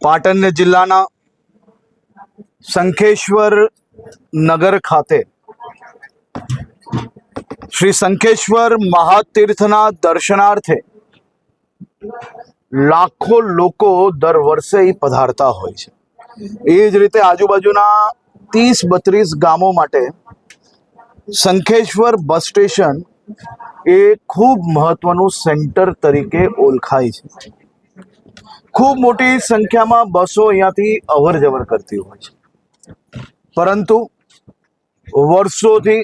પાટણ જિલ્લાના શંખેશ્વર નગર ખાતે શ્રી શંખેશ્વર મહાતીર્થના દર્શનાર્થે લાખો લોકો દર વર્ષે પધારતા હોય છે। એ જ રીતે આજુબાજુના 30-32 ગામો માટે શંખેશ્વર બસ સ્ટેશન એ ખૂબ મહત્વનું સેન્ટર તરીકે ઓળખાય છે। ખૂબ મોટી સંખ્યામાં બસો અહીંયાથી અવર જવર કરતી હોય છે, પરંતુ વર્ષોથી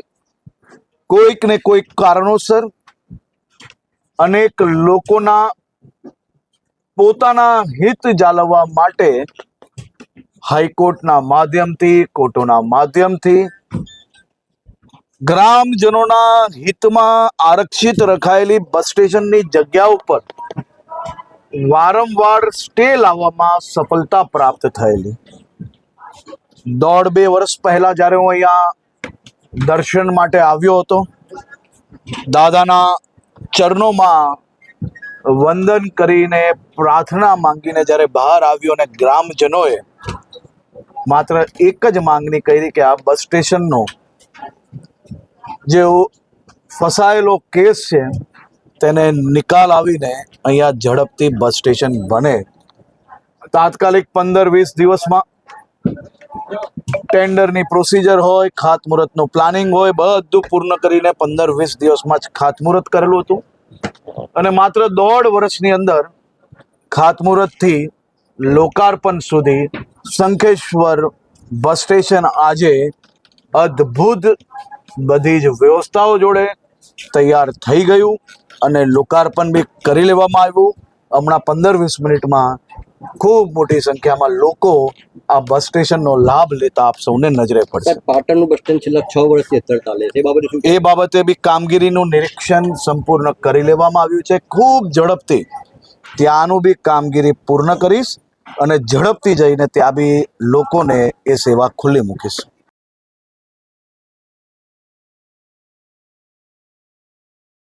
કોઈક ને કોઈક કારણોસર અનેક લોકોના પોતાના હિત જાળવવા માટે હાઈકોર્ટના માધ્યમથી, કોર્ટોના માધ્યમથી ગ્રામજનોના હિતમાં આરક્ષિત રખાયેલી બસ સ્ટેશનની જગ્યા ઉપર વારંવાર સ્ટે લાવવામાં સફળતા પ્રાપ્ત થયેલી। 1.5-2 વર્ષ પહેલા જ્યારે હું અહીંયા દર્શન માટે આવ્યો હતો, દાદાના ચરણોમાં વંદન કરીને પ્રાર્થના માંગીને જ્યારે બહાર આવ્યો અને ગ્રામજનોએ માત્ર એક જ માંગણી કરી કે આ બસ સ્ટેશનનો જે ફસાયેલો કેસ છે તેને નિકાલ આવીને અહીંયા ઝડપથી બસ સ્ટેશન બને। તાત્કાલિક 15-20 દિવસમાં ટેન્ડરની પ્રોસિજર હોય, ખાતમુહૂર્તનું પ્લાનિંગ હોય, બધું પૂર્ણ કરીને 15-20 દિવસમાં જ ખાતમુહૂર્ત કરેલું હતું અને માત્ર 1.5 વર્ષની અંદર ખાતમુહૂર્તથી લોકાર્પણ સુધી શંખેશ્વર બસ સ્ટેશન આજે અદ્ભુત બધી જ વ્યવસ્થાઓ જોડે તૈયાર થઈ ગયું અને લોકાર્પણ બી કરી લેવામાં આવ્યું। હમણાં 15-20 મિનિટમાં ખૂબ મોટી સંખ્યામાં લોકો આ બસ સ્ટેશનનો લાભ લેતા આપ સૌને નજરે પડશે। પાટણનું બસ સ્ટેન્ડ છેલ્લા 6 વર્ષથી અત્યારે ચાલે છે, એ બાબતે બી કામગીરીનું નિરીક્ષણ સંપૂર્ણ કરી લેવામાં આવ્યું છે। ખૂબ ઝડપથી ત્યાંનું બી કામગીરી પૂર્ણ કરીશ અને ઝડપથી જઈને ત્યાં બી લોકોને એ સેવા ખુલ્લી મૂકીશ।